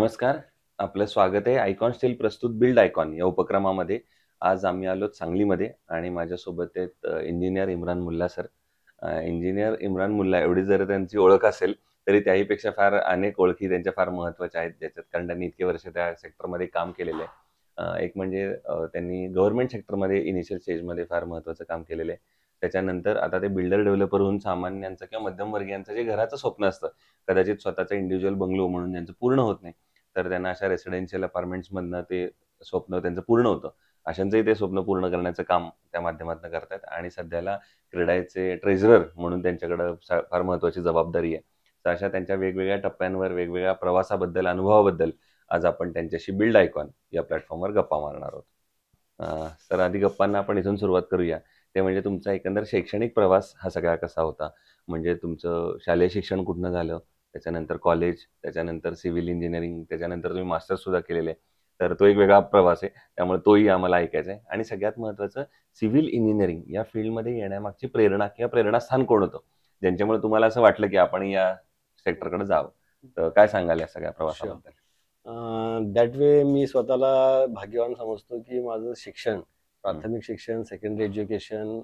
नमस्कार. आपलं स्वागत आहे आयकॉन स्टील प्रस्तुत बिल्ड आयकॉन या उपक्रमामध्ये. आज आम्ही आलो सांगलीमध्ये आणि माझ्यासोबत आहेत engineer Imran Mulla sir. Engineer Imran Mulla एवढी जर त्यांची ओळख असेल, तरी त्याहीपेक्षा फार अनेक ओळखी त्यांच्या फार महत्त्वाच्या आहेत ज्याच्यात, कारण त्यांनी इतके वर्ष त्या सेक्टरमध्ये काम केलेलं आहे. एक म्हणजे त्यांनी गव्हर्नमेंट सेक्टरमध्ये इनिशियल स्टेजमध्ये फार महत्त्वाचं काम केलेलं आहे. त्याच्यानंतर आता ते बिल्डर डेव्हलपर होऊन सामान्यांचं किंवा मध्यमवर्गीयांचं जे घराचं स्वप्न असतं, कदाचित स्वतःचा इंडिव्हिज्युअल बंगलो म्हणून ज्यांचं पूर्ण होत नाही, तर त्यांना अशा रेसिडेन्शियल अपार्टमेंट्समधनं ते स्वप्न त्यांचं पूर्ण होतं. अशांचंही ते स्वप्न पूर्ण करण्याचं काम त्या माध्यमातून करतायत आणि सध्याला क्रेडायचे ट्रेझरर म्हणून त्यांच्याकडं फार महत्त्वाची जबाबदारी आहे. तर अशा त्यांच्या वेगवेगळ्या टप्प्यांवर, वेगवेगळ्या प्रवासाबद्दल, अनुभवाबद्दल आज आपण त्यांच्याशी बिल्ड आयकॉन या प्लॅटफॉर्मवर गप्पा मारणार आहोत. तर आधी गप्पांना आपण इथून सुरुवात करूया. ते म्हणजे तुमचा एकंदर शैक्षणिक प्रवास हा सगळा कसा होता? म्हणजे तुमचं शालेय शिक्षण कुठनं झालं? त्याच्यानंतर कॉलेज, त्याच्यानंतर सिव्हिल इंजिनिअरिंग, त्याच्यानंतर तुम्ही मास्टर्स सुद्धा केलेलं आहे. तर तो एक वेगळा प्रवास आहे. त्यामुळे तोही आम्हाला ऐकायचा आहे. आणि सगळ्यात महत्त्वाचं, सिव्हिल इंजिनिअरिंग या फील्डमध्ये येण्यामागची प्रेरणा किंवा प्रेरणास्थान कोण होतं? ज्यांच्यामुळे तुम्हाला असं वाटलं की आपण या सेक्टरकडे जावं. तर काय सांगाल या सगळ्या प्रवासाबद्दल? दॅट वे मी स्वतःला भाग्यवान समजतो की माझं शिक्षण, प्राथमिक शिक्षण, secondary education,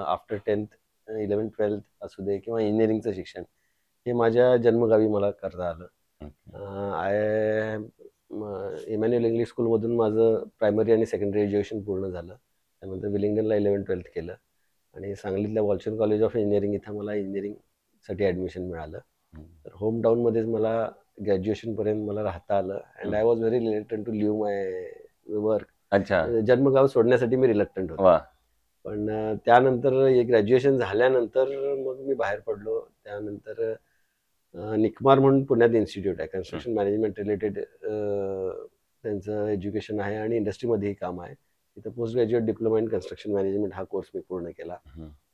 after 10th, 11th-12th असू दे किंवा इंजिनिअरिंगचं शिक्षण, हे माझ्या जन्मगावी मला करता आलं. इमॅन्युअल इंग्लिश स्कूलमधून माझं प्रायमरी आणि सेकंडरी एज्युकेशन पूर्ण झालं. त्यानंतर विलिंग्डनला 11th-12th केलं आणि सांगलीतल्या वॉल्शन कॉलेज ऑफ इंजिनिअरिंग इथं मला इंजिनिअरिंगसाठी ॲडमिशन मिळालं. तर होम टाऊनमध्येच मला ग्रॅज्युएशनपर्यंत मला राहता आलं and I was very reluctant to leave my work. अच्छा. जन्मगाव सोडण्यासाठी मी रिलक्टंट होतो. वा. पण त्यानंतर ग्रॅज्युएशन झाल्यानंतर मग मी बाहेर पडलो. त्यानंतर निकमार म्हणून पुण्यात इन्स्टिट्यूट आहे, कन्स्ट्रक्शन मॅनेजमेंट रिलेटेड त्यांचं एज्युकेशन आहे आणि इंडस्ट्रीमध्येही काम आहे. तिथं post graduate diploma in construction management हा कोर्स मी पूर्ण केला.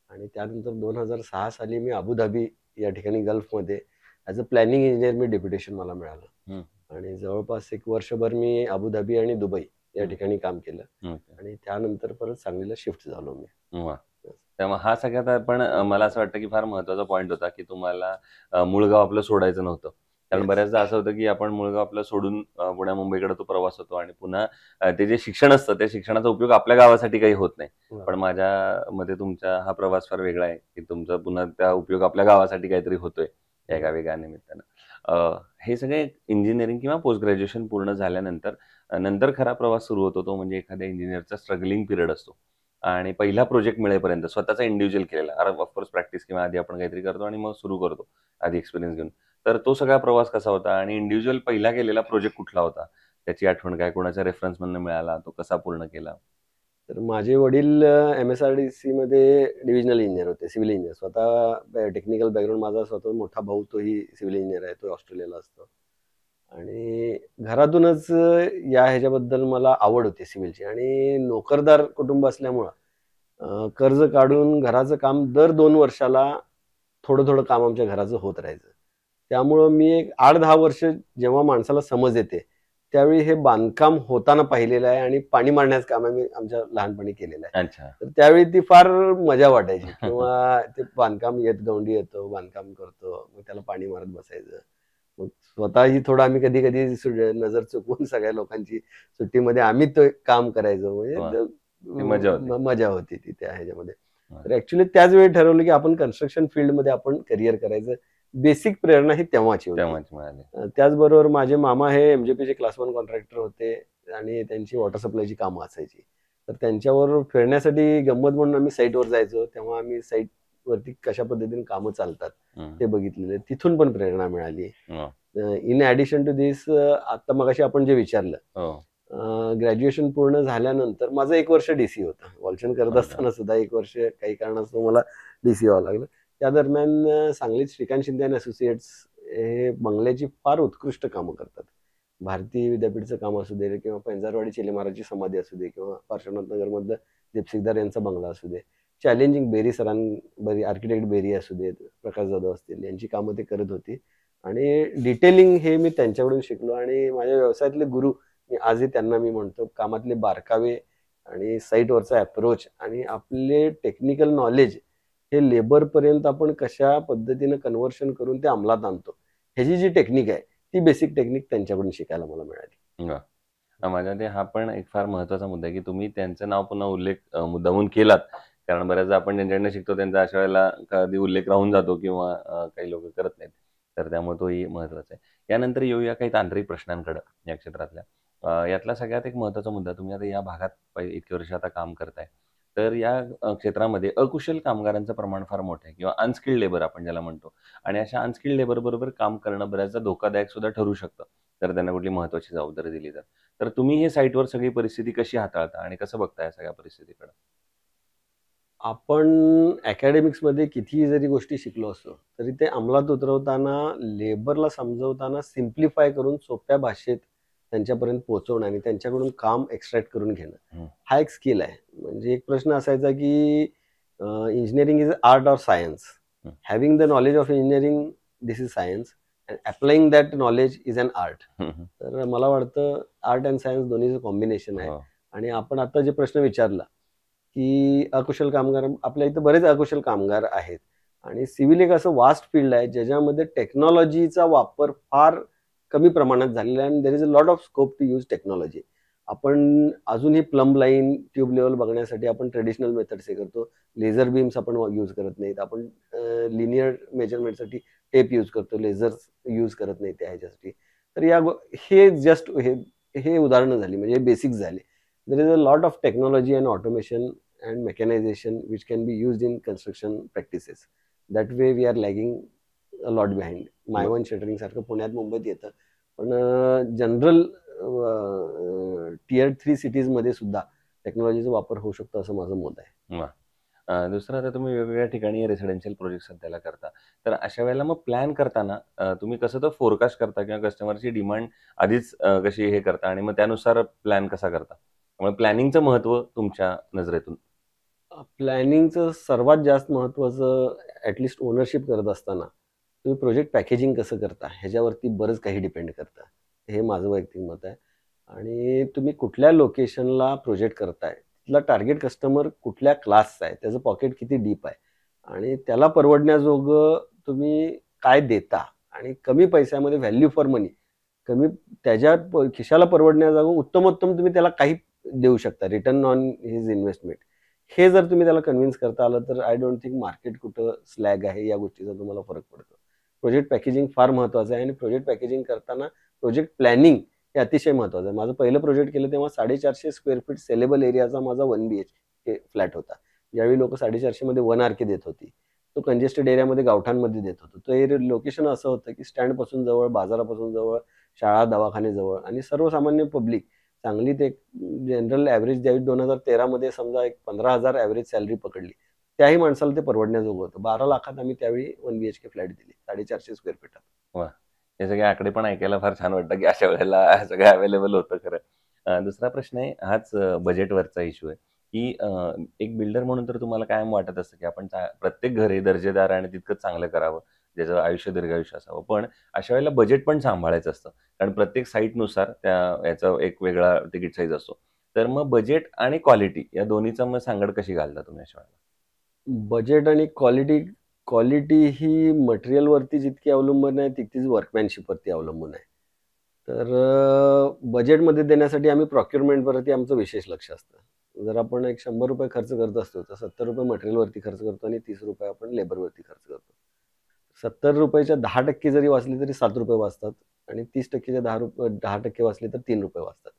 आणि त्यानंतर 2006 साली मी अबुधाबी या ठिकाणी गल्फमध्ये ॲज अ प्लॅनिंग इंजिनियर मी डेप्युटेशन मला मिळालं. आणि जवळपास 1 वर्षभर मी अबुधाबी आणि दुबई या ठिकाणी काम केलं आणि त्यानंतर परत सांगलीला शिफ्ट झालो मी. वा. त्यामुळे हा सगळ्यात पण मला असं वाटतं की फार महत्त्वाचा पॉईंट होता की तुम्हाला मूळ गाव आपलं सोडायचं नव्हतं. कारण बऱ्याचदा असं होतं की आपण मूळ गाव आपलं सोडून पुण्या मुंबईकडे तो प्रवास होतो आणि पुन्हा ते जे शिक्षण असतं त्या शिक्षणाचा उपयोग आपल्या गावासाठी काही होत नाही. पण माझ्या मते तुमचा हा प्रवास फार वेगळा आहे की तुमचा पुन्हा त्या उपयोग आपल्या गावासाठी काहीतरी होतोय एका वेगळ्या निमित्तानं. हे सगळे इंजिनिअरिंग किंवा पोस्ट ग्रॅज्युएशन पूर्ण झाल्यानंतर नंतर खरा प्रवास सुरू होतो तो म्हणजे एखाद्या इंजिनिअरचा स्ट्रगलिंग पिरियड असतो. आणि पहिला प्रोजेक्ट मिळेपर्यंत स्वतःचा इंडिव्हिज्युअल केलेला, ऑफकोर्स प्रॅक्टिस किंवा आधी आपण काहीतरी करतो आणि मग सुरू करतो आधी एक्सपिरियन्स घेऊन. तर तो सगळा प्रवास कसा होता आणि इंडिव्हिज्युअल पहिला केलेला प्रोजेक्ट कुठला होता? त्याची आठवण काय? कोणाच्या रेफरन्समधनं मिळाला? तो कसा पूर्ण केला? तर माझे वडील MSRDC मध्ये डिव्हिजनल इंजिनियर होते, सिव्हिल इंजिनियर. स्वतः टेक्निकल बॅकग्राऊंड माझा स्वतः मोठा भाऊ तोही सिव्हिल इंजिनियर आहे, तो ऑस्ट्रेलियाला असतो. आणि घरातूनच या ह्याच्याबद्दल मला आवड होती सिव्हिलची. आणि नोकरदार कुटुंब असल्यामुळं कर्ज काढून घराचं काम दर 2 वर्षाला थोडं थोडं काम आमच्या घराचं होत राहायचं. त्यामुळं मी एक 8-10 वर्ष जेव्हा माणसाला समज येते त्यावेळी हे बांधकाम होताना पाहिलेलं आहे आणि पाणी मारण्याचं काम आम्ही आमच्या लहानपणी केलेलं आहे. अच्छा. तर त्यावेळी ती फार मजा वाटायची किंवा ते बांधकाम गवंडी येतो, बांधकाम करतो, मग त्याला पाणी मारत बसायचं. मग स्वतःही थोडं आम्ही कधी कधी नजर चुकवून सगळ्या लोकांची सुट्टीमध्ये आम्ही ते काम करायचो. म्हणजे मजा होती ती त्या ह्याच्यामध्ये. तर ऍक्च्युली त्याच वेळी ठरवलं की आपण कन्स्ट्रक्शन फील्डमध्ये आपण करिअर करायचं. बेसिक प्रेरणा ही तेव्हाची होती. त्याचबरोबर माझे मामा हे MJPचे क्लास 1 कॉन्ट्रॅक्टर होते आणि त्यांची वॉटर सप्लायची कामं असायची. तर त्यांच्यावर फिरण्यासाठी गंमत म्हणून आम्ही साईटवर जायचो. तेव्हा आम्ही साईटवरती कशा पद्धतीने कामं चालतात ते बघितलेले. तिथून पण प्रेरणा मिळाली. इन ॲडिशन टू दिस, आता मगाशी आपण जे विचारलं, ग्रॅज्युएशन पूर्ण झाल्यानंतर माझं 1 वर्ष DC होतं. वॉल्शन करत असताना सुद्धा 1 वर्ष काही कारणास्तव मला DC व्हावं लागलं. त्या दरम्यान सांगलीत श्रीकांत शिंदे अँड असोसिएट्स हे बंगल्याची फार उत्कृष्ट कामं करतात. भारतीय विद्यापीठचं काम असू दे किंवा पेंजारवाडी चिले महाराजची समाधी असू दे किंवा पार्श्वनाथ नगरमधलं दीपसिकदार यांचा बंगला असू दे, चॅलेंजिंग बेरी आर्किटेक्ट बेरी असू देत, प्रकाश जाधव असतील, यांची कामं ते करत होती. आणि डिटेलिंग हे मी त्यांच्याकडून शिकलो आणि माझ्या व्यवसायातले गुरु मी आजही त्यांना मी म्हणतो. कामातले बारकावे आणि साईटवरचा अप्रोच आणि आपले टेक्निकल नॉलेज हे लेबरपर्यंत आपण कशा पद्धतीनं कन्व्हर्शन करून ते अंमलात आणतो, ह्याची जी टेक्निक आहे ती बेसिक टेक्निक त्यांच्याकडून शिकायला मला मिळाली. वा. माझ्या मते हा पण एक फार महत्वाचा मुद्दा आहे की तुम्ही त्यांचं नाव पुन्हा उल्लेख मुद्दामून केलात. कारण बऱ्याचदा आपण ज्यांच्याकडनं शिकतो त्यांचा अशा वेळेला कधी उल्लेख राहून जातो किंवा काही लोक करत नाहीत. तर त्यामुळे तोही महत्वाचा आहे. यानंतर येऊया काही तांत्रिक प्रश्नांकडे या क्षेत्रातल्या. यातला सगळ्यात एक महत्वाचा मुद्दा, तुम्ही आता या भागात इतकी वर्ष आता काम करताय. तर या क्षेत्रामध्ये अकुशल कामगारांचं प्रमाण फार मोठं आहे किंवा अनस्किल्ड लेबर आपण ज्याला म्हणतो. आणि अशा अनस्किल्ड लेबर बरोबर काम करणं बऱ्याचदा धोकादायक सुद्धा ठरू शकतं. तर त्यांना कुठली महत्वाची जबाबदारी दिली तर. तर तुम्ही हे साईटवर सगळी परिस्थिती कशी हाताळता आणि कसं बघताय सगळ्या परिस्थितीकडे? आपण अकॅडमिक्समध्ये कितीही जरी गोष्टी शिकलो असलो तरी ते अंमलात उतरवताना, लेबरला समजवताना सिम्प्लिफाय करून सोप्या भाषेत त्यांच्यापर्यंत पोहोचवणं आणि त्यांच्याकडून काम एक्स्ट्रॅक्ट करून घेणं, हा एक स्किल आहे. म्हणजे एक प्रश्न असायचा की engineering is art or science. Having the knowledge of engineering, this is science, and applying that knowledge is an art. तर मला वाटतं आर्ट अँड सायन्स दोन्हीचं कॉम्बिनेशन आहे. आणि आपण आता जे प्रश्न विचारला की अकुशल कामगार, आपल्या इथं बरेच अकुशल कामगार आहेत. आणि सिव्हिल एक असं वास्ट फील्ड आहे ज्याच्यामध्ये टेक्नॉलॉजीचा वापर फार कमी प्रमाणात झालेला आहे. आणि there is a lot of scope to use technology. आपण अजूनही प्लंब लाईन, ट्यूब लेवल बघण्यासाठी आपण ट्रेडिशनल मेथड्स हे करतो. लेझर बीम्स आपण यूज करत नाहीत. आपण लिनियर मेजरमेंटसाठी टेप यूज करतो, लेझर्स यूज करत नाही त्या ह्याच्यासाठी. तर हे जस्ट हे उदाहरणं झाली, म्हणजे बेसिक झाले. देर is a lot of technology and automation and mechanization which can be used in construction practices. That way we are lagging a lot behind. Mivan shuttering सारखं पुण्यात मुंबईत येतं, पण जनरल टियर 3 सिटीजमध्ये सुद्धा टेक्नॉलॉजीचा वापर होऊ शकतो असं माझं मत आहे. दुसरं, आता तुम्ही वेगवेगळ्या ठिकाणी रेसिडेन्शियल प्रोजेक्ट सध्याला करता. तर अशा वेळेला मग प्लॅन करताना तुम्ही कसं तर फोरकास्ट करता किंवा कस्टमरची डिमांड आधीच कशी हे करता आणि मग त्यानुसार प्लॅन कसा करता? त्यामुळे प्लॅनिंगचं महत्व तुमच्या नजरेतून? प्लॅनिंगचं सर्वात जास्त महत्त्वाचं, ॲटलिस्ट ओनरशिप करत असताना तुम्ही प्रोजेक्ट पॅकेजिंग कसं करता ह्याच्यावरती बरंच काही डिपेंड करतं. हे माझं वैयक्तिक मत आहे. आणि तुम्ही कुठल्या लोकेशनला प्रोजेक्ट करताय, तिथला टार्गेट कस्टमर कुठल्या क्लासचा आहे, त्याचं पॉकेट किती डीप आहे आणि त्याला परवडण्याजोगं तुम्ही काय देता, आणि कमी पैशामध्ये व्हॅल्यू फॉर मनी, कमी त्याच्या खिशाला परवडण्याजोगं उत्तमोत्तम तुम्ही त्याला काही देऊ शकता, रिटर्न ऑन हिज इन्व्हेस्टमेंट. हे जर तुम्ही त्याला कन्व्हिन्स करता आलं तर आय डोंट थिंक मार्केट कुठं स्लॅग आहे या गोष्टीचा तुम्हाला फरक पडतो. प्रोजेक्ट पॅकेजिंग फार महत्त्वाचं आहे. आणि प्रोजेक्ट पॅकेजिंग करताना प्रोजेक्ट प्लॅनिंग हे अतिशय महत्त्वाचं आहे. माझं पहिलं प्रोजेक्ट केलं तेव्हा 450 स्क्वेअर फीट सेलेबल एरियाचा माझा 1 BHK फ्लॅट होता. ज्यावेळी लोक 450 मध्ये 1 RK देत होती, तो कंजेस्टेड एरियामध्ये गावठांमध्ये देत होतो. तो लोकेशन असं होतं की स्टँडपासून जवळ, बाजारापासून जवळ, शाळा दवाखाने जवळ, आणि सर्वसामान्य पब्लिक सांगलीत एक जनरल ॲव्हरेज द्यावी 2013 मध्ये समजा एक 15,000 ॲव्हरेज सॅलरी पकडली, त्याही माणसाला ते परवडण्याजोगं होतं. 12 लाखात आम्ही त्यावेळी 1 BHK फ्लॅट दिली 450 स्क्वेअर फीटात. वा, हे सगळे आकडे पण ऐकायला फार छान वाटतं की अशा वेळेला सगळं अवेलेबल होतं खरं. दुसरा प्रश्न आहे, हाच बजेटवरचा इश्यू आहे की एक बिल्डर म्हणून तर तुम्हाला कायम वाटत असतं की आपण प्रत्येक घर हे दर्जेदार आणि तितकंच चांगलं करावं, ज्याचं आयुष्य दीर्घायुष्य असावं. पण अशा वेळेला बजेट पण सांभाळायचं असतं, कारण प्रत्येक साईटनुसार याचा एक वेगळा तिकीट साईज असतो. तर मग बजेट आणि क्वालिटी या दोन्हीचा मग सांगड कशी घालता तुम्ही अशा वेळेला? बजेट आणि क्वालिटी ही मटेरियलवरती जितकी अवलंबून आहे तितकीच वर्कमॅनशिपवरती अवलंबून आहे. तर बजेटमध्ये देण्यासाठी आम्ही प्रोक्युरमेंटवरती आमचं विशेष लक्ष असतं. जर आपण एक 100 रुपये खर्च करत असतो तर 70 रुपये मटेरियलवरती खर्च करतो आणि 30 रुपये आपण लेबरवरती खर्च करतो. 70 रुपयाच्या 10% जरी वाचले तरी 7 रुपये वाचतात, आणि 30%च्या 10% वाचले तर 3 रुपये वाचतात.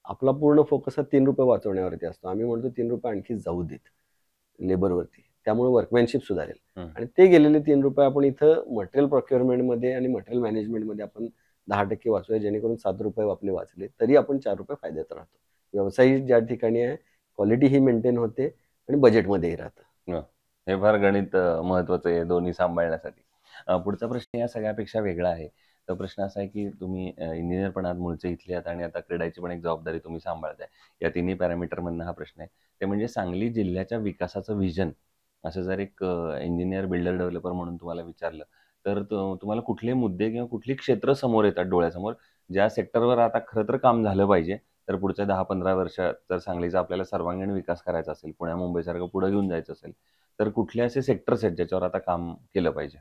आपला पूर्ण फोकस हा 3 रुपये वाचवण्यावरती असतो. आम्ही म्हणतो 3 रुपये आणखी जाऊ देत लेबरवरती, त्यामुळे वर्कमॅनशिप सुधारेल. आणि ते गेलेले 3 रुपये आपण इथं मटेरियल प्रोक्युअरमेंटमध्ये आणि मटेरियल मॅनेजमेंटमध्ये आपण 10% वाचूया, जेणेकरून 7 रुपये आपले वाचले तरी आपण 4 रुपये फायद्यात राहतो. व्यवसाय ज्या ठिकाणी आहे क्वालिटी ही मेंटेन होते आणि बजेटमध्येही राहतं. हे फार गणित महत्वाचं आहे दोन्ही सांभाळण्यासाठी. पुढचा प्रश्न या सगळ्यापेक्षा वेगळा आहे. तो प्रश्न असा आहे की तुम्ही इंजिनियर पण आहात, मूळचे इथले आहात आणि आता क्रीडाची पण एक जबाबदारी तुम्ही सांभाळताय. या तिन्ही पॅरामीटरमधनं हा प्रश्न आहे. ते म्हणजे सांगली जिल्ह्याच्या विकासाचं व्हिजन असं जर एक इंजिनियर, बिल्डर, डेव्हलपर म्हणून तुम्हाला विचारलं तर तुम्हाला कुठले मुद्दे किंवा कुठली क्षेत्र समोर येतात डोळ्यासमोर, ज्या सेक्टरवर आता खरं तर काम झालं पाहिजे, तर पुढच्या 10-15 वर्षात जर सांगलीचा आपल्याला सर्वांगीण विकास करायचा असेल, पुण्या मुंबईसारखं पुढे घेऊन जायचं असेल, तर कुठले असे सेक्टर्स आहेत ज्याच्यावर आता काम केलं पाहिजे?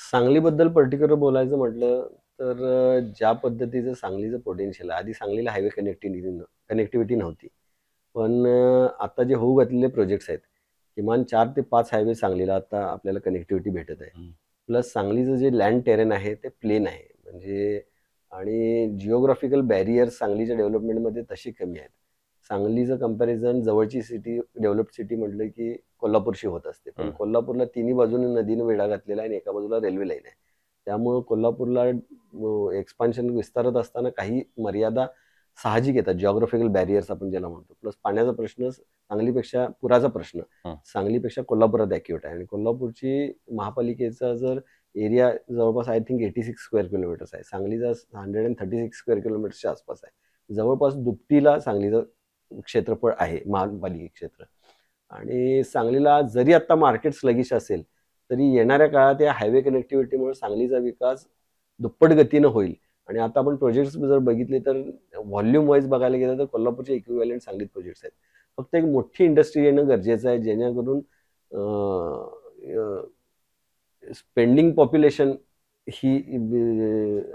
सांगलीबद्दल पर्टिक्युलर बोलायचं म्हटलं तर ज्या पद्धतीचं सांगलीचं पोटेन्शियल आहे, आधी सांगलीला हायवे कनेक्टिव्हिटी नव्हती. पण आता जे होऊ घातलेले प्रोजेक्ट्स आहेत, किमान 4 ते 5 हायवे सांगलीला आता आपल्याला कनेक्टिव्हिटी भेटत आहे. प्लस सांगलीचं जे लँड टेरेन आहे ते प्लेन आहे, म्हणजे आणि जिओग्राफिकल बॅरियर्स सांगलीच्या डेव्हलपमेंटमध्ये तशी कमी आहेत. सांगलीचं कंपॅरिझन जवळची सिटी, डेव्हलप्ड सिटी म्हटलं की कोल्हापूरशी होत असते. पण कोल्हापूरला तिन्ही बाजूने नदीनं वेढा घातलेला आहे आणि एका बाजूला रेल्वे लाईन आहे. त्यामुळं कोल्हापूरला एक्सपान्शन विस्तारत असताना काही मर्यादा साहजिक येतात, जिओग्राफिकल बॅरियर्स आपण ज्याला म्हणतो. प्लस पाण्याचा प्रश्न सांगलीपेक्षा, पुराचा प्रश्न सांगलीपेक्षा कोल्हापुरात ॲक्युरेट आहे. आणि कोल्हापूरची महापालिकेचा जर एरिया जवळपास आय थिंक 86 स्क्वेअर किलोमीटर्स आहे. सांगलीचा 136 स्क्वेअर किलोमीटर्सच्या आसपास आहे. जवळपास दुपटीला सांगलीचं क्षेत्रफळ आहे, महापालिका क्षेत्र. आणि सांगलीला जरी आता मार्केट स्लगिश असेल तरी येणाऱ्या काळात या हायवे कनेक्टिव्हिटीमुळे सांगलीचा विकास दुप्पट गतीनं होईल. आणि आता आपण प्रोजेक्ट्स जर बघितले तर व्हॉल्यूम वाईज बघायला गेलं तर कोल्हापूरचे इक्विव्हॅलंट सांगलीत प्रोजेक्ट्स आहेत. फक्त एक मोठी इंडस्ट्री येणं गरजेचं आहे, जेणेकरून स्पेंडिंग पॉप्युलेशन ही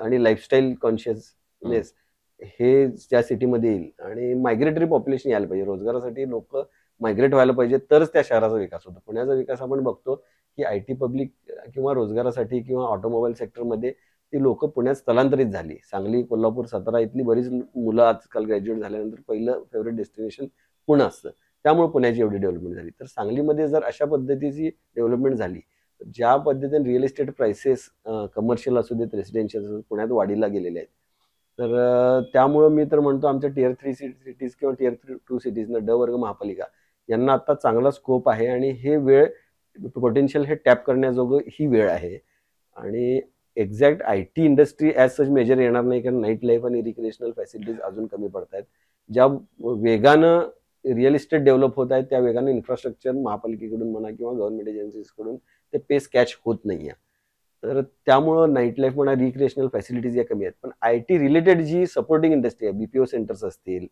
आणि लाईफस्टाईल कॉन्शियसनेस हे त्या सिटीमध्ये येईल. आणि मायग्रेटरी पॉप्युलेशन यायला पाहिजे, रोजगारासाठी लोक मायग्रेट व्हायला पाहिजे, तरच त्या शहराचा विकास होतो. पुण्याचा विकास आपण बघतो की IT पब्लिक किंवा रोजगारासाठी किंवा ऑटोमोबाईल सेक्टरमध्ये ती लोक पुण्यात स्थलांतरित झाली. सांगली, कोल्हापूर, सातारा इथली बरीच मुलं आजकाल ग्रॅज्युएट झाल्यानंतर पहिलं फेवरेट डेस्टिनेशन पुणे असतं. त्यामुळे पुण्याची एवढी डेव्हलपमेंट झाली. तर सांगलीमध्ये जर अशा पद्धतीची डेव्हलपमेंट झाली, ज्या पद्धतीने रिअल इस्टेट प्राइसेस कमर्शियल असू देत, रेसिडेन्शियल असू देत, पुण्यात वाढीला गेलेले आहेत. तर त्यामुळं मी तर म्हणतो आमच्या Tier 3 सिटीज किंवा Tier 2 सिटीजना ड वर्ग महापालिका यांना आता चांगला स्कोप आहे. आणि हे वेळ पोटेन्शियल हे टॅप करण्याजोगं ही वेळ आहे. आणि exact IT industry as such major येणार नाही, कारण नाईट लाईफ आणि रिक्रिएशनल फॅसिलिटीज अजून कमी पडत आहेत. ज्या वेगानं रिअल इस्टेट डेव्हलप होत आहेत त्या वेगानं इन्फ्रास्ट्रक्चर महापालिकेकडून म्हणा किंवा गव्हर्नमेंट एजन्सीजकडून ते पेस कॅच होत नाही आहे. तर त्यामुळं नाईट लाईफ म्हणा, रिक्रिएशनल फॅसिलिटीज या कमी आहेत. पण IT रिलेटेड जी सपोर्टिंग इंडस्ट्री आहे, BPO सेंटर्स असतील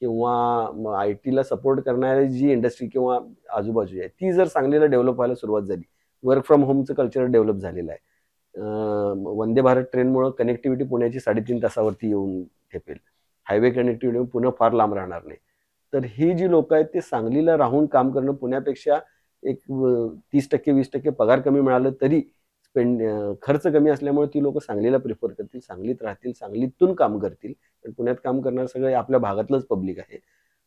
किंवा IT ला सपोर्ट करणारी जी इंडस्ट्री किंवा आजूबाजू आहे, ती जर सांगलीला डेव्हलप व्हायला सुरुवात झाली, वर्क फ्रॉम होमचं कल्चर डेव्हलप झालेलं आहे. वंदे भारत ट्रेनमुळे कनेक्टिव्हिटी पुण्याची 3.5 तासावरती येऊन ठेपेल. हायवे कनेक्टिव्हिटी पुणे फार लांब राहणार नाही. तर ही जी लोक आहेत ते सांगलीला राहून काम करणं, पुण्यापेक्षा एक 30% 20% पगार कमी मिळालं तरी खर्च कमी असल्यामुळे ती लोक सांगलीला प्रिफर करतील, सांगलीत राहतील, सांगलीतून काम करतील. पण पुण्यात काम करणार सगळे आपल्या भागातलंच पब्लिक आहे.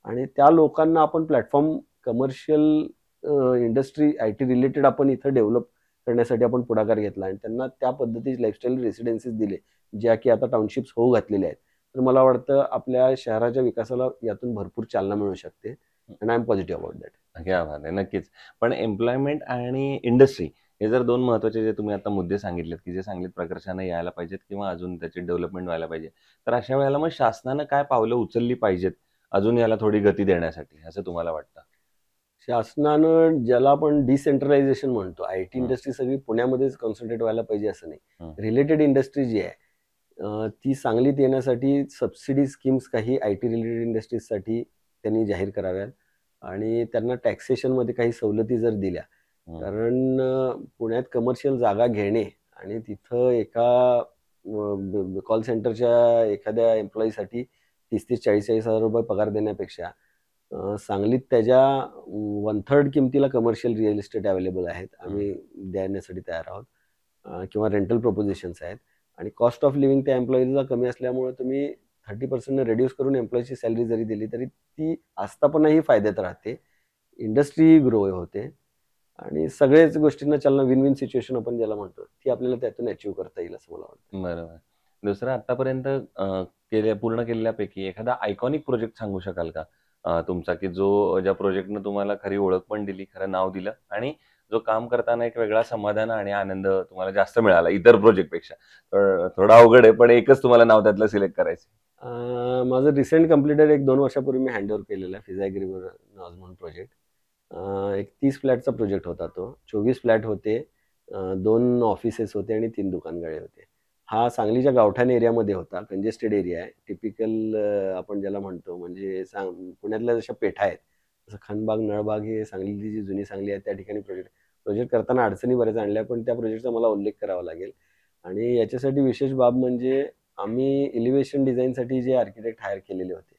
आणि त्या लोकांना आपण platform, commercial industry IT related आपण इथं डेव्हलप करण्यासाठी आपण पुढाकार घेतला आणि त्यांना त्या पद्धतीचे लाईफस्टाईल रेसिडेन्सीज दिले, ज्या की आता टाउनशिप्स होऊ घातलेल्या आहेत. तर मला वाटतं आपल्या शहराच्या विकासाला यातून भरपूर चालना मिळू शकते. And I am positive about that. क्या बात आहे. नक्कीच. पण एम्प्लॉयमेंट आणि इंडस्ट्री हे जर 2 महत्त्वाचे जे तुम्ही आता मुद्दे सांगितलेत, की जे सांगलीत प्रकर्षाने यायला पाहिजेत किंवा अजून त्याची डेव्हलपमेंट व्हायला पाहिजे. तर अशा वेळेला मग शासनानं काय पावलं उचलली पाहिजेत अजून याला थोडी गती देण्यासाठी, असं तुम्हाला वाटतं? शासनानं ज्याला आपण डिसेंट्रलायझेशन म्हणतो, IT इंडस्ट्री सगळी पुण्यामध्येच कॉन्सन्ट्रेट व्हायला पाहिजे असं नाही. रिलेटेड इंडस्ट्री जी आहे ती सांगलीत येण्यासाठी सबसिडी स्कीम्स काही IT रिलेटेड इंडस्ट्रीजसाठी त्यांनी जाहीर कराव्यात. आणि त्यांना टॅक्सेशनमध्ये काही सवलती जर दिल्या, कारण पुण्यात कमर्शियल जागा घेणे आणि तिथं एका कॉल सेंटरच्या एखाद्या एम्प्लॉईसाठी 30-30, 40-40 हजार रुपये पगार देण्यापेक्षा सांगलीत त्याच्या 1/3 किमतीला कमर्शियल रिअल इस्टेट अवेलेबल आहेत, आम्ही देण्यासाठी तयार आहोत. किंवा रेंटल प्रोपोजिशन्स आहेत. आणि कॉस्ट ऑफ लिव्हिंग त्या एम्प्लॉईजला कमी असल्यामुळे तुम्ही 30% रेड्यूस करून एम्प्लॉईची सॅलरी जरी दिली तरी ती आस्थापनाही फायद्यात राहते, इंडस्ट्री ग्रो होते आणि सगळ्याच गोष्टींना चालना, विन विन सिच्युएशन आपण ज्याला म्हणतो, ती आपल्याला त्यातून अचीव्ह करता येईल असं मला वाटतं. बरोबर. दुसरं आतापर्यंत पूर्ण केलेल्यापैकी एखादा आयकॉनिक प्रोजेक्ट सांगू शकाल का तुमचा, की जो ज्या प्रोजेक्टनं तुम्हाला खरी ओळख पण दिली, खरं नाव दिलं आणि जो काम करताना एक वेगळा समाधान आणि आनंद तुम्हाला जास्त मिळाला इतर प्रोजेक्टपेक्षा? थोडं अवघड आहे, पण एकच तुम्हाला नाव त्यातलं सिलेक्ट करायचं. माझं रिसेंट कम्प्लिटेड एक 2 वर्षापूर्वी मी हँडओव्हर केलेला आहे फिझॅग रिव्हर नॉज म्हणून प्रोजेक्ट. एक 30 फ्लॅटचा प्रोजेक्ट होता तो. 24 फ्लॅट होते, 2 ऑफिसेस होते आणि 3 दुकानगाळे होते. हा सांगलीच्या गावठाण एरियामध्ये होता, कंजेस्टेड एरिया आहे. टिपिकल आपण ज्याला म्हणतो, म्हणजे पुण्यातल्या जशा पेठा आहेत जसं खानबाग, नळबाग, हे सांगलीची जी जुनी सांगली आहे त्या ठिकाणी प्रोजेक्ट करताना अडचणी बऱ्याच आणल्या, पण त्या प्रोजेक्टचा मला उल्लेख करावा लागेल. आणि याच्यासाठी विशेष बाब म्हणजे आम्ही एलिव्हेशन डिझाईनसाठी जे आर्किटेक्ट हायर केलेले होते,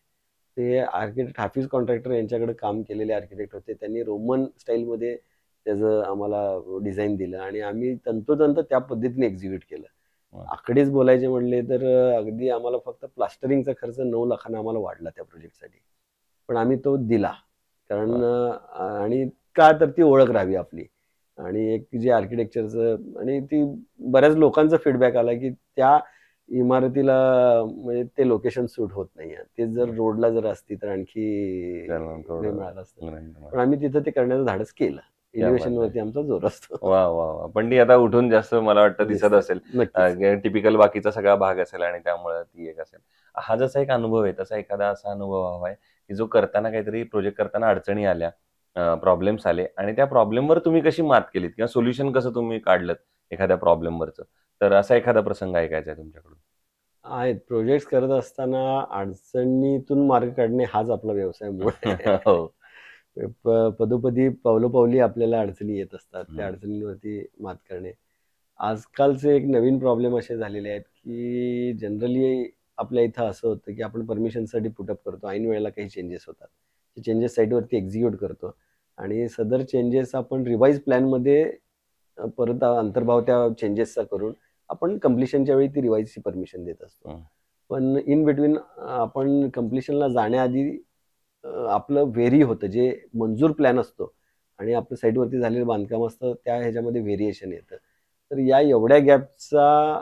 ते आर्किटेक्ट हाफिज कॉन्ट्रॅक्टर यांच्याकडे काम केलेले आर्किटेक्ट होते. त्यांनी रोमन स्टाईलमध्ये त्याचं आम्हाला डिझाईन दिलं आणि आम्ही तंतोतंत त्या पद्धतीने एक्झिक्यूट केलं. वा. आकडेच बोलायचे म्हणले तर अगदी आम्हाला फक्त प्लास्टरिंगचा खर्च 9 लाखांना आम्हाला वाढला त्या प्रोजेक्टसाठी. पण आम्ही तो दिला. कारण वा. आणि का तर ती ओळख राहावी आपली आणि एक जे आर्किटेक्चरचं आणि ती बऱ्याच लोकांचा फीडबॅक आला, की त्या इमारतीला म्हणजे ते लोकेशन सूट होत नाहीये. ते जर रोडला जर असती तर आणखी त्याला हे थोडं मिळालं असतं. नंतर. पण आम्ही तिथं ते करण्याचं धाडस केलं. क्या बात आहे. एलिव्हेशनवरती आमचा जोर असतो. वा वा वा. पण ती आता उठून जास्त मला वाटतं दिसत दिसते. असेल. नक्कीच. टिपिकल बाकीचा सगळा भाग असेल आणि त्यामुळे ती एक असेल. हा जसा एक अनुभव आहे, तसा एखादा असा अनुभव हवा आहे, की जो करताना काहीतरी प्रोजेक्ट करताना अडचणी आल्या, प्रॉब्लेम्स आले आणि त्या प्रॉब्लेमवर तुम्ही कशी मात केलीत किंवा सोल्युशन कसं तुम्ही काढलत एखाद्या प्रॉब्लेमवरचं? तर असा एखादा प्रसंग ऐकायचा आहे तुमच्याकडून. आहेत. प्रोजेक्ट्स करत असताना अडचणीतून मार्ग काढणे हाच आपला व्यवसाय मूळ आहे. हो. पदोपदी, पावलोपावली आपल्याला अडचणी येत असतात. त्या हं. अडचणींवरती मात करणे. आजकालचे एक नवीन प्रॉब्लेम असे झालेले आहेत, की जनरली आपल्या इथं असं होतं, की आपण परमिशनसाठी पुटअप करतो. ऐन वेळेला काही चेंजेस होतात. ते चेंजेस साइटवरती एक्झिक्यूट करतो आणि सदर चेंजेस आपण रिवाइज प्लॅनमध्ये परत अंतर्भाव त्या चेंजेसचा करून आपण कंप्लीशनच्या वेळी ती रिवाइजची परमिशन देत असतो. हं. पण इन बिटवीन आपण कंप्लीशनला जाण्याआधी आपलं व्हेरी होतं. जे मंजूर प्लॅन असतो आणि आपलं साईटवरती झालेलं बांधकाम असतं, त्या ह्याच्यामध्ये व्हेरिएशन येतं. तर या एवढ्या गॅपचा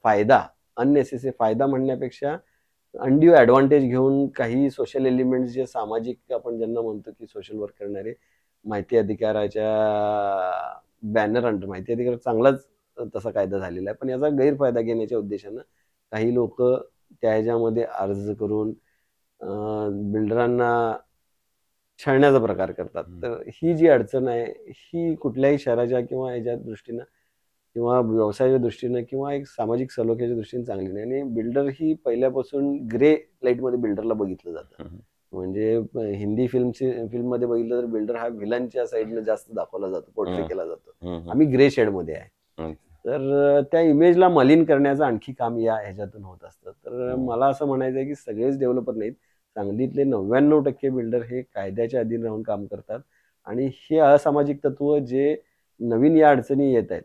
फायदा अननेसेसरी फायदा म्हणण्यापेक्षा अनड्यू ॲडव्हांटेज घेऊन काही सोशल एलिमेंट्स जे सामाजिक आपण ज्यांना म्हणतो, की सोशल वर्क करणारे माहिती अधिकाराच्या बॅनर अंडर माहिती अधिकार चांगलाच तसा कायदा झालेला आहे. पण याचा गैरफायदा घेण्याच्या उद्देशानं काही लोकं त्या ह्याच्यामध्ये अर्ज करून बिल्डरांना छळण्याचा प्रकार करतात. हं. तर ही जी अडचण आहे, ही कुठल्याही शहराच्या किंवा ह्याच्या दृष्टीनं किंवा व्यवसायाच्या दृष्टीनं किंवा एक सामाजिक सलोख्याच्या दृष्टीने चांगली नाही आणि बिल्डर ही पहिल्यापासून ग्रे लाईटमध्ये बिल्डरला बघितलं जातं. हं, हं. म्हणजे हिंदी फिल्ममध्ये बघितलं तर बिल्डर हा व्हिलनच्या साइडनं जास्त दाखवला जातो, पोर्ट्रे हं. केला जातो. हं, हं. आम्ही ग्रे शेडमध्ये आहे. हं. तर त्या इमेजला मलिन करण्याचं आणखी काम या ह्याच्यातून होत असतं. तर हं. मला असं म्हणायचं आहे, की सगळेच डेव्हलपर नाहीत. सांगलीतले 99% बिल्डर हे कायद्याच्या अधीन राहून काम करतात आणि हे असामाजिक तत्व जे नवीन या अडचणी येत आहेत,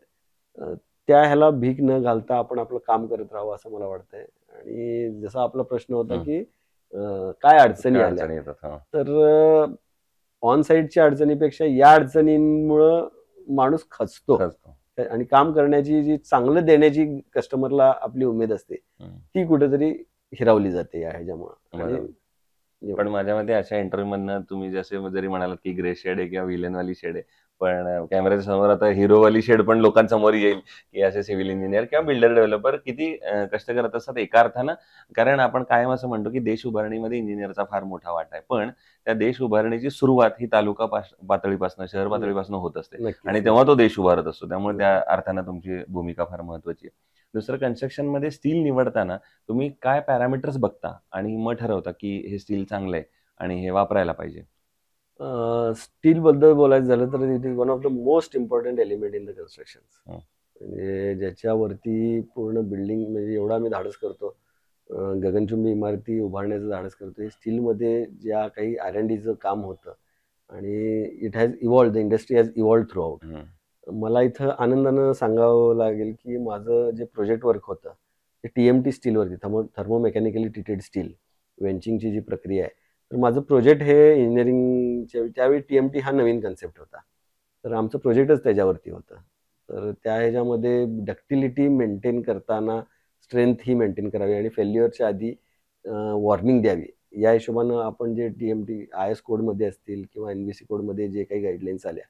त्या ह्याला भीक न घालता आपण आपलं काम करत राहावं असं मला वाटतंय. आणि जसा आपला प्रश्न होता, हं. की काय अडचणी काय आल्या? अडचणी येतात? हां. तर ऑन साइटच्या अडचणीपेक्षा या अडचणींमुळं माणूस खचतो खचतो. आणि काम करण्याची जी चांगलं देण्याची कस्टमरला आपली उमेद असते, हं. ती कुठेतरी हिरावली जाते या ह्याच्यामुळं आणि बरोबर. पण एवढं. माझ्या मते अशा इंटरव्ह्यूमधनं तुम्ही जसे जरी म्हणालात, की ग्रे शेड आहे किंवा व्हिलनवाली शेड आहे. पण कॅमेऱ्याच्या समोर आता हिरोवाली शेड पण लोकांसमोर येईल, की असे सिव्हिल इंजिनिअर किंवा बिल्डर डेव्हलपर किती कष्ट करत असतात एका अर्थानं. कारण आपण कायम असं म्हणतो, की देश उभारणीमध्ये इंजिनिअरचा फार मोठा वाटा आहे. पण त्या देश उभारणीची सुरुवात ही तालुका पातळीपासून, शहर न पातळीपासून होत असते नक्कीच, आणि तेव्हा तो नक्कीच. देश उभारत असतो. त्यामुळे त्या नक्कीच. अर्थानं तुमची भूमिका फार महत्त्वाची आहे. दुसरं कन्स्ट्रक्शनमध्ये स्टील निवडताना तुम्ही काय पॅरामीटर्स बघता आणि मग ठरवता, की हे स्टील चांगलं आहे आणि हे वापरायला पाहिजे? स्टीलबद्दल बोलायचं झालं तर it is one of the most important element in the constructions. हं. म्हणजे ज्याच्यावरती पूर्ण बिल्डिंग म्हणजे एवढा आम्ही धाडस करतो. गगनचुंबी इमारती उभारण्याचं धाडस करतो. हे स्टीलमध्ये ज्या काही R&Dचं काम होतं आणि it has evolved, the industry has evolved throughout. हं. मला इथं आनंदानं सांगावं लागेल, की माझं जे प्रोजेक्ट वर्क होतं, ते TMT स्टीलवरती थर्मो मेकॅनिकली ट्रीटेड स्टील वेंचिंगची जी प्रक्रिया आहे. तर माझं प्रोजेक्ट हे इंजिनिअरिंगच्या त्यावेळी TMT हा नवीन कन्सेप्ट होता. तर आमचं प्रोजेक्टच त्याच्यावरती होतं. तर त्या ह्याच्यामध्ये डक्टिलिटी मेंटेन करताना स्ट्रेंथ ही मेंटेन करावी आणि फेल्युअरच्या आधी वॉर्निंग द्यावी. या हिशोबानं आपण जे TMT IS कोडमध्ये असतील किंवा NBC कोडमध्ये जे काही गाईडलाईन्स आल्या,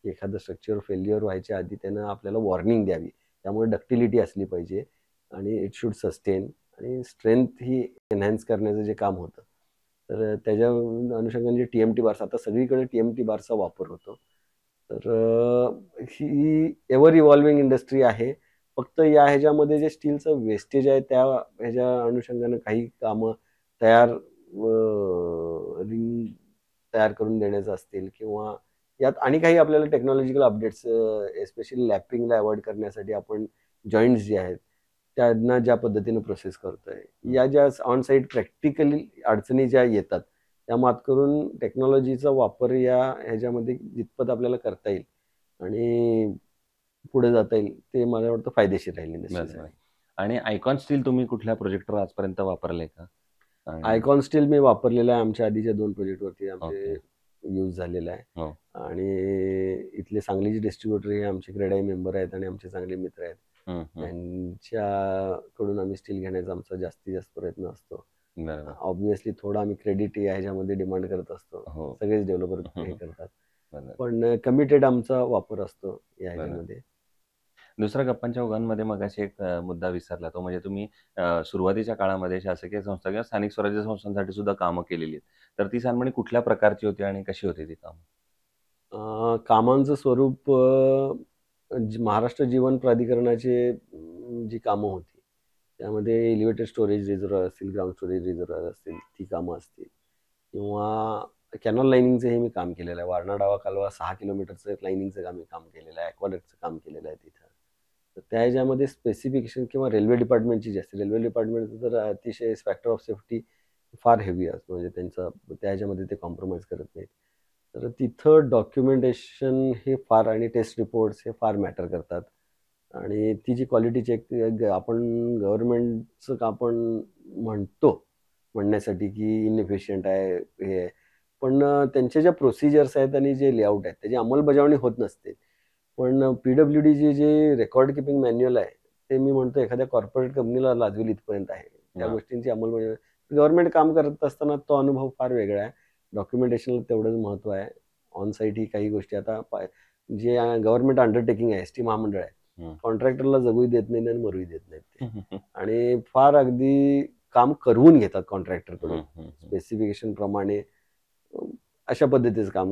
की एखादं स्ट्रक्चर फेल्युअर व्हायच्या आधी त्यानं आपल्याला वॉर्निंग द्यावी. त्यामुळे डक्टिलिटी असली पाहिजे आणि इट शुड सस्टेन आणि स्ट्रेंथ ही एन्हान्स करण्याचं जे काम होतं. तर त्याच्या अनुषंगाने जे TMT बार्स आता सगळीकडे TMT बारचा वापर होतो. तर ही एव्हर इव्हॉल्विंग इंडस्ट्री आहे. फक्त या ह्याच्यामध्ये जे स्टीलचं वेस्टेज आहे त्या ह्याच्या अनुषंगानं काही कामं तयार रिंग तयार करून देण्याचं असतील किंवा यात आणि काही आपल्याला टेक्नॉलॉजिकल अपडेट्स एस्पेशली लॅपिंगला अव्हॉइड करण्यासाठी आपण जॉईंट्स जे आहेत त्यांना ज्या पद्धतीने प्रोसेस करतोय, या ज्या ऑन साईट प्रॅक्टिकली अडचणी ज्या येतात त्या मात करून टेक्नॉलॉजीचा वापर या ह्याच्यामध्ये जितपत आपल्याला करता येईल आणि पुढे जाता येईल ते मला वाटतं फायदेशीर राहील बरोबर. इंडस्ट्रीसाठी. आणि आयकॉन स्टील तुम्ही कुठल्या प्रोजेक्टवर आजपर्यंत वापरले का? आयकॉन स्टील मी वापरलेला आहे आमच्या आधीच्या 2 प्रोजेक्टवरती आमचे ओके. यूज झालेला आहे. हो. आणि इथले सांगलीचे डिस्ट्रीब्युटर हे आमचे क्रेडाई मेंबर आहेत आणि आमचे चांगले मित्र आहेत. हम्म, हम्म. त्यांच्याकडून आम्ही स्टील घेण्याचा आमचा जास्तीत जास्त प्रयत्न असतो. बरोबर. ऑब्व्हियसली थोडं आम्ही क्रेडिट या ह्याच्यामध्ये डिमांड करत असतो. हो. सगळेच डेव्हलपर हे करतात. बरोबर. पण कमिटेड आमचा वापर असतो या ह्याच्यामध्ये. दुसऱ्या गप्पांच्या ओघांमध्ये मगाशी एक मुद्दा विसरला, तो म्हणजे तुम्ही सुरुवातीच्या काळामध्ये शासकीय संस्था किंवा स्थानिक स्वराज्य संस्थांसाठी सुद्धा कामं केलेली आहेत. तर ती सानमणी कुठल्या प्रकारची होती आणि कशी होती ती कामं? कामांचं स्वरूप महाराष्ट्र जीवन प्राधिकरणाचे जी कामं होती त्यामध्ये एलिव्हेटेड स्टोरेज रिझर्व्हर असतील, ग्राउंड स्टोरेज रिझर्व्हर असतील, ती कामं असतील किंवा कॅनॉल लाईनिंगचं हे मी काम केलेलं आहे. वारणा डावा कालवा 6 किलोमीटरचं लाईनिंगचं मी काम केलेलं आहे. ॲक्वाडक्टचं काम केलेलं आहे तिथं. तर त्या ह्याच्यामध्ये स्पेसिफिकेशन किंवा रेल्वे डिपार्टमेंटची जी असते, रेल्वे डिपार्टमेंटचं तर अतिशय फॅक्टर ऑफ सेफ्टी फार हेवी असतं, म्हणजे त्यांचं त्या ह्याच्यामध्ये ते कॉम्प्रोमाइज करत नाहीत. तर तिथं डॉक्युमेंटेशन हे फार आणि टेस्ट रिपोर्ट्स हे फार मॅटर करतात. आणि ती जी क्वालिटी चेक आपण गव्हर्नमेंटचं आपण म्हणण्यासाठी की इनएफिशियंट आहे हे आहे, पण त्यांच्या ज्या प्रोसिजर्स आहेत आणि जे लेआउट आहेत त्याची अंमलबजावणी होत नसते. पण PWD जे रेकॉर्ड किपिंग मॅन्युअल आहे ते मी म्हणतो एखाद्या कॉर्पोरेट कंपनीला लादवेल इथपर्यंत आहे. त्या गोष्टींची अंमलबजावणी गव्हर्नमेंट काम करत असताना तो अनुभव फार वेगळा आहे. डॉक्युमेंटेशनला तेवढंच महत्त्व आहे. ऑन साईट ही काही गोष्टी आता जे गव्हर्नमेंट अंडरटेकिंग आहे, एसटी महामंडळ आहे, कॉन्ट्रॅक्टरला जगूही देत नाही आणि मरूही देत नाहीत ते. आणि फार अगदी काम करवून घेतात कॉन्ट्रॅक्टरकडून स्पेसिफिकेशन प्रमाणे. अशा पद्धतीचं काम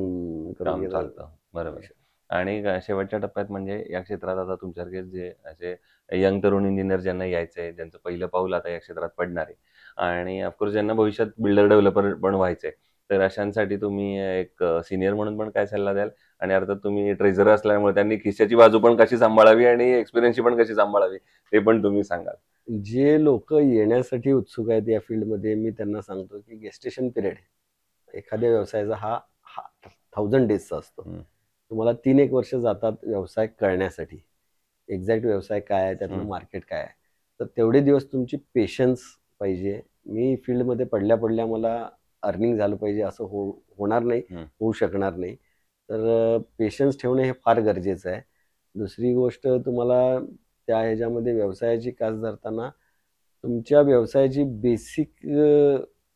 करून चालतं. बरोबर. आणि शेवटच्या टप्प्यात म्हणजे या क्षेत्रात आता तुमच्यासारखे जे असे यंग तरुण इंजिनियर ज्यांना यायचंय, ज्यांचं पहिलं पाऊल आता या क्षेत्रात पडणार आहे आणि ऑफकोर्स ज्यांना भविष्यात बिल्डर डेव्हलपर पण व्हायचंय, तर अशांसाठी तुम्ही एक सिनियर म्हणून पण काय सल्ला द्याल? आणि अर्थात तुम्ही ट्रेझरर असल्यामुळे त्यांनी खिशाची बाजू पण कशी सांभाळावी आणि एक्सपिरियन्सची पण कशी सांभाळावी ते पण तुम्ही सांगाल. जे लोक येण्यासाठी उत्सुक आहेत या फील्डमध्ये, मी त्यांना सांगतो की गेस्टेशन पिरियड एखाद्या व्यवसायाचा हा 1000 डेजचा असतो. तुम्हाला 3-1 वर्ष जातात व्यवसाय कळण्यासाठी, एक्झॅक्ट व्यवसाय काय आहे, त्यातलं मार्केट काय आहे. तर तेवढे दिवस तुमची पेशन्स पाहिजे. मी फील्डमध्ये पडल्या मला अर्निंग झालं पाहिजे असं होणार नाही, होऊ शकणार नाही. तर पेशन्स ठेवणं हे फार गरजेचं आहे. दुसरी गोष्ट, तुम्हाला त्या ह्याच्यामध्ये व्यवसायाची कास धरताना तुमच्या व्यवसायाची बेसिक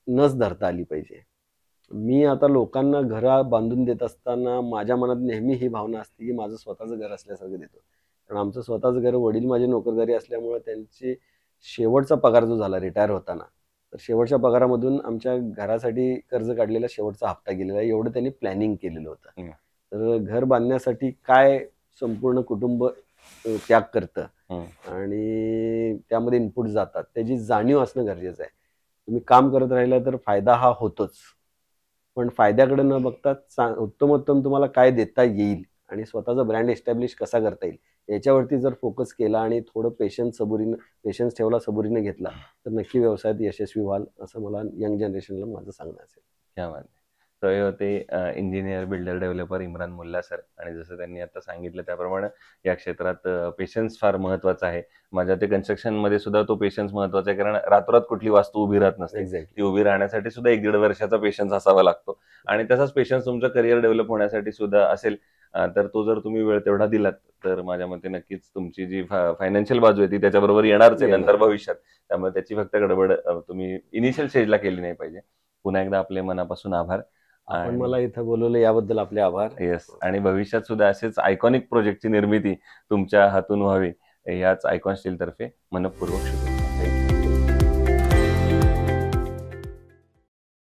नस धरता आली पाहिजे. मी आता लोकांना घरं बांधून देत असताना माझ्या मनात नेहमी ही भावना असते की माझं स्वतःचं घर असल्यासारखं देतो. कारण आमचं स्वतःचं घर, वडील माझे नोकरदारी असल्यामुळे त्यांची शेवटचा पगार जो झाला रिटायर होताना, तर शेवटच्या पगारामधून आमच्या घरासाठी कर्ज काढलेला शेवटचा हप्ता गेलेला आहे, एवढं त्यांनी प्लॅनिंग केलेलं होतं. तर घर बांधण्यासाठी काय संपूर्ण कुटुंब त्याग करतं आणि त्यामध्ये इनपुट जातात, त्याची जाणीव असणं गरजेचं आहे. तुम्ही काम करत राहिला तर फायदा हा होतोच, पण फायद्याकडे न बघता उत्तमोत्तम तुम्हाला काय देता येईल आणि स्वतःचा ब्रँड एस्टॅब्लिश कसा करता येईल याच्यावरती जर फोकस केला आणि थोडं पेशन्स ठेवला, सबुरीने घेतला, तर नक्की व्यवसायात यशस्वी व्हाल, असं मला यंग जनरेशनला माझं सांगणं असेल. क्या बात आहे. तर हे होते engineer, builder, developer Imran Mulla sir. आणि जसं त्यांनी आता सांगितलं त्याप्रमाणे या क्षेत्रात पेशन्स फार महत्वाचा आहे. माझ्या ते कन्स्ट्रक्शनमध्ये सुद्धा तो पेशन्स महत्वाचा आहे, कारण रातोरात कुठली वास्तू उभी राहत नसते. ती उभी राहण्यासाठी सुद्धा 1-1.5 वर्षाचा पेशन्स असावा लागतो. आणि तसाच पेशन्स तुमचं करिअर डेव्हलप होण्यासाठी सुद्धा असेल, तर तो जर तुम्ही वेळ तेवढा दिलात तर माझ्या मते नक्कीच तुमची जी फायनान्शियल बाजू आहे ती त्याच्याबरोबर येणारच आहे नंतर भविष्यात. त्यामुळे त्याची फक्त गडबड तुम्ही इनिशियल स्टेजला केली नाही पाहिजे. पुन्हा एकदा आपले मनापासून आभार. आपण मला इथं बोलवलं याबद्दल आपले आभार. येस. आणि भविष्यात सुद्धा असेच आयकॉनिक प्रोजेक्टची निर्मिती तुमच्या हातून व्हावी याच आयकॉन स्टील तर्फे मनपूर्वक शुभेच्छा.